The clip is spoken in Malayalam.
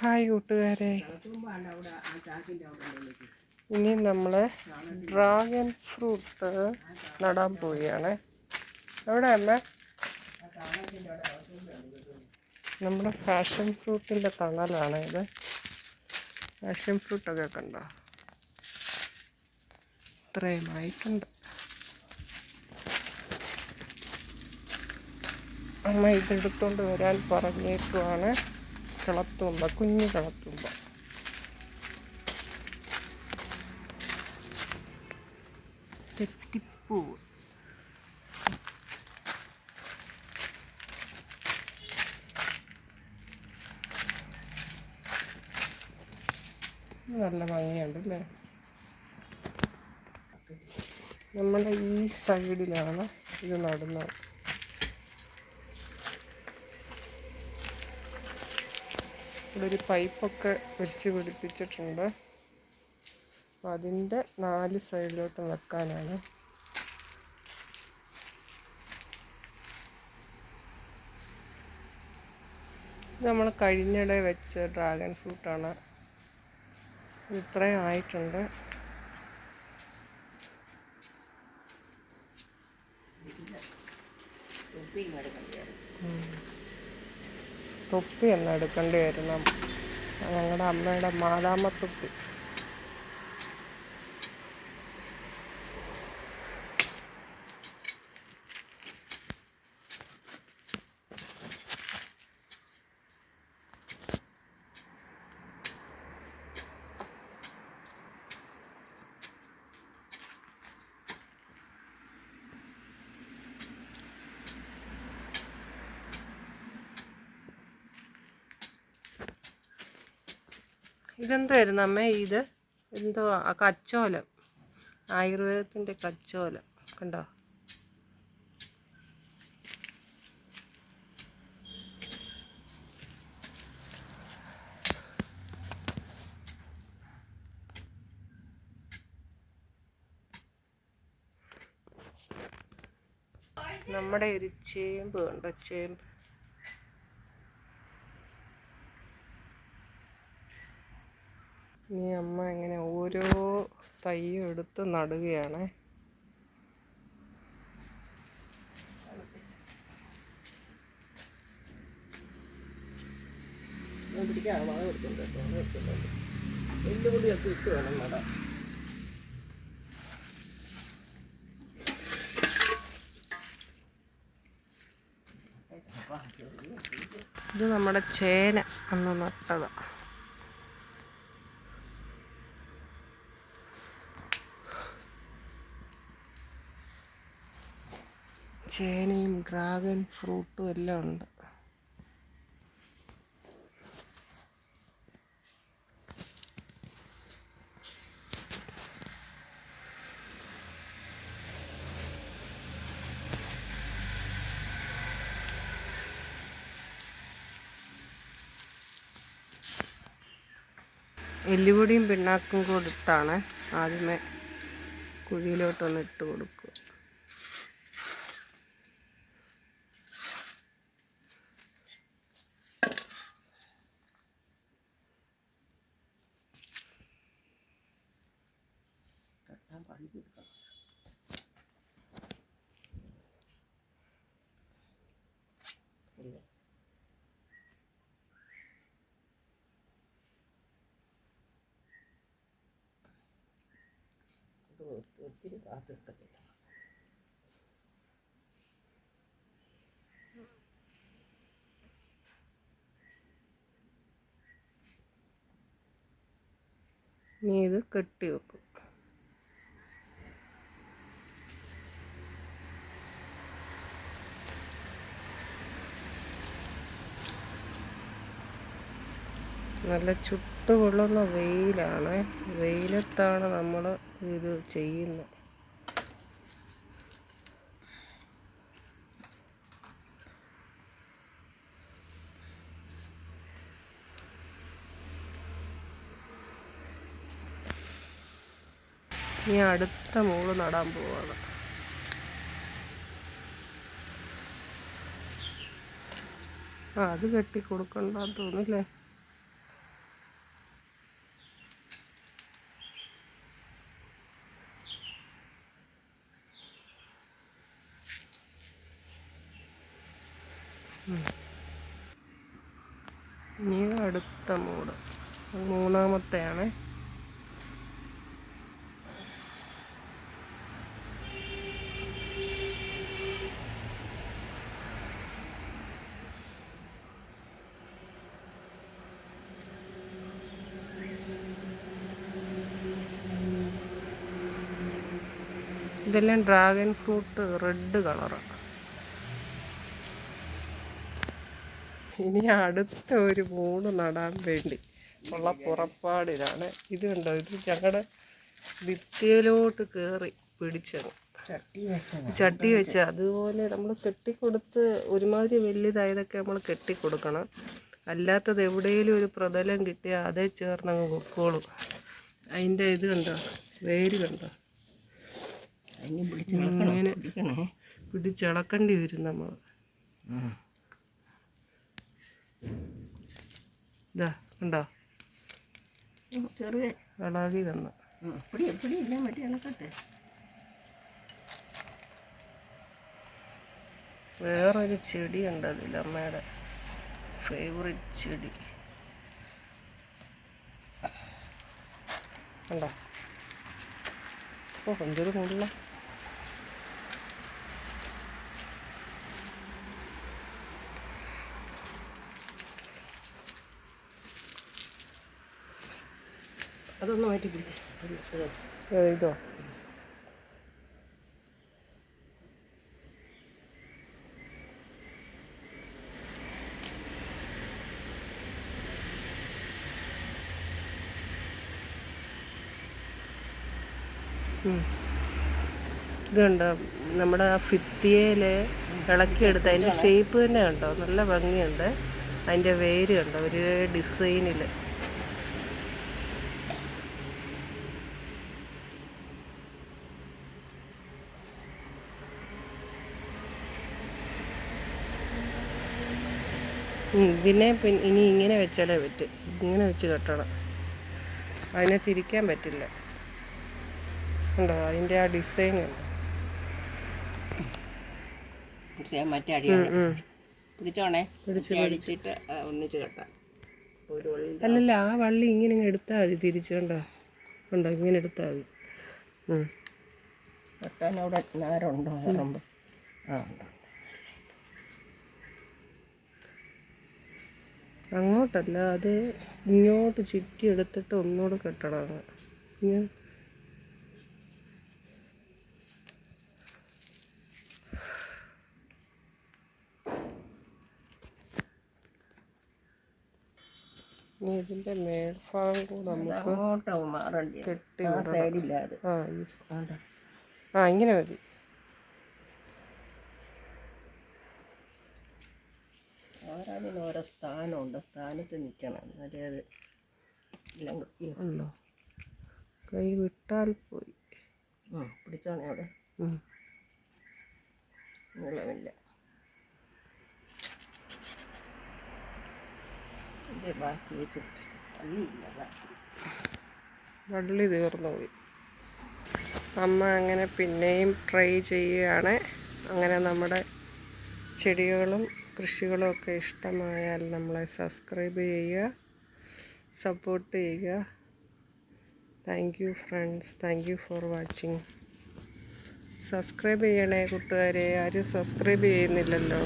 ഹായ് കൂട്ടുകാരെ, ഇനി നമ്മൾ ഡ്രാഗൺ ഫ്രൂട്ട് നടാൻ പോവുകയാണ്. എവിടെ അമ്മ? നമ്മുടെ പാഷൻ ഫ്രൂട്ടിൻ്റെ തണലാണ് ഇത്. പാഷൻ ഫ്രൂട്ടൊക്കെ കണ്ടോ, ഇത്രയുമായിട്ടുണ്ട്. അമ്മ ഇതെടുത്തോണ്ട് വരാൻ പറഞ്ഞേക്കുവാണ്. കളത്തുമ്പ, കുഞ്ഞു കളത്തുമ്പ. തെറ്റിപ്പൂ. നല്ല ഭംഗിയുണ്ടല്ലേ. നമ്മുടെ ഈ സൈഡിലാണ് ഇത് നടുന്നത്. ഇവിടെ ഒരു പൈപ്പൊക്കെ വെച്ച് പിടിപ്പിച്ചിട്ടുണ്ട്. അതിൻ്റെ 4 സൈഡിലോട്ട് വെക്കാനാണ്. നമ്മൾ കഴിഞ്ഞിടെ വെച്ച ഡ്രാഗൺ ഫ്രൂട്ടാണ്. ഇത്രയും ആയിട്ടുണ്ട്. തൊപ്പി എന്ന് എടുക്കേണ്ടി വരുന്ന ഞങ്ങളുടെ അമ്മയുടെ മാതാമത്തൊപ്പി. ഇതെന്തായിരുന്നു അമ്മേ? ഇത് എന്തോ കച്ചോലം, ആയുർവേദത്തിൻ്റെ കച്ചോലം കണ്ടോ. നമ്മുടെ ഒരു ചേമ്പ് കണ്ടോ, ചേമ്പ്. ഇനി അമ്മ ഇങ്ങനെ ഓരോ തൈയും എടുത്ത് നടുകയാണ്. ഇത് നമ്മുടെ ചേന അന്ന് നട്ടതാണ്. ചേനയും ഡ്രാഗൺ ഫ്രൂട്ടും എല്ലാം ഉണ്ട്. എല്ലുപൊടിയും പിണ്ണാക്കും കൊടുത്താണ് ആദ്യമേ കുഴിയിലോട്ടൊന്ന് ഇട്ട് കൊടുക്കുക. ഒത്തിരി കാത്തിക്കത്തില്ല. ഇനി ഇത് കെട്ടി വെക്കും. നല്ല ചുട്ടുപൊള്ളുന്ന വെയിലാണ്. വെയിലത്താണ് നമ്മൾ ഇത് ചെയ്യുന്നത്. ഇനി അടുത്ത മൂള് നടാൻ പോവാണ്. അത് കെട്ടി കൊടുക്കണ്ടെന്ന് തോന്നില്ലേ. ഇനി അടുത്ത മൂട്, മൂന്നാമത്തെയാണ്. ഇതെല്ലാം ഡ്രാഗൺ ഫ്രൂട്ട് റെഡ് കളറാണ്. ഇനി അടുത്ത ഒരു മൂട് നടാൻ വേണ്ടി ഉള്ള പുറപ്പാടിലാണ്. ഇത് കണ്ടോ, ഇത് ഞങ്ങളുടെ ഭിത്തിയിലോട്ട് കയറി പിടിച്ചത് ചട്ടി വെച്ച്. അതുപോലെ നമ്മൾ കെട്ടിക്കൊടുത്ത് ഒരുമാതിരി വലുതായതൊക്കെ നമ്മൾ കെട്ടിക്കൊടുക്കണം. അല്ലാത്തത് എവിടെയെങ്കിലും ഒരു പ്രതലം കിട്ടിയാൽ അതേ ചേർന്നങ്ങ് പൊക്കോളും. അതിൻ്റെ ഇത് കണ്ടോ, വേര് കണ്ടോ, ഇങ്ങനെ പിടിച്ചിളക്കേണ്ടി വരും നമ്മൾ. ഇതാ കണ്ടോ, ചെറിയ ഇളകി തന്നു. വേറൊരു ചെടി ഉണ്ട്, അതിൽ അമ്മയുടെ ഫേവറേറ്റ് ചെടി കണ്ടോ. ഓ, എന്തൊരു മുള്ള. അതൊന്ന് മാറ്റി പിടിച്ച് ഇതോ, ഇതുണ്ടോ നമ്മുടെ ആ ഭിത്തിയിൽ ഇളക്കിയെടുത്ത് അതിൻ്റെ ഷേപ്പ് തന്നെ കണ്ടോ, നല്ല ഭംഗിയുണ്ട്. അതിൻ്റെ വേര് കണ്ടോ, ഒരു ഡിസൈനിൽ. ഇതിനെ ഇനി ഇങ്ങനെ വെച്ചാലേ പറ്റും. ഇങ്ങനെ വെച്ച് കെട്ടണം, അതിനെ തിരിക്കാൻ പറ്റില്ല. ഉണ്ടോ അതിൻ്റെ ആ ഡിസൈൻ ഉണ്ട്. അല്ലല്ല, ആ വള്ളി ഇങ്ങനെ എടുത്താൽ മതി, തിരിച്ചുകൊണ്ടോ. ഉണ്ടോ, ഇങ്ങനെ എടുത്താൽ മതി. കെട്ടാനവിടെ നേരമുണ്ടോ? അങ്ങോട്ടല്ല, അത് ഇങ്ങോട്ട് ചുറ്റി എടുത്തിട്ട് ഒന്നുകൂടെ കെട്ടണം. ഇങ്ങനെ ഇനി ഇതിൻ്റെ മേൽഭാഗം കൂടെ നമുക്ക് കെട്ടി ഇങ്ങനെ മതി. ഓരോ സ്ഥാനമുണ്ട്, സ്ഥാനത്ത് നിൽക്കണം, എന്നാലേ അത് എല്ലാം ഉണ്ടോ. കൈ വിട്ടാൽ പോയി. പിടിച്ചോണേ അവിടെ നീളമില്ല. ബാക്കി വെച്ചിട്ട് വള്ളി തീർന്നു പോയി. അമ്മ അങ്ങനെ പിന്നെയും ട്രൈ ചെയ്യുകയാണ്. അങ്ങനെ നമ്മുടെ ചെടികളും കൃഷികളും ഒക്കെ ഇഷ്ടമായാൽ നമ്മളെ സബ്സ്ക്രൈബ് ചെയ്യുക, സപ്പോർട്ട് ചെയ്യുക. Thank you friends, thank you for watching. Subscribe ചെയ്യണേ കൂട്ടുകാരെ, ആരും സബ്സ്ക്രൈബ് ചെയ്യുന്നില്ലല്ലോ.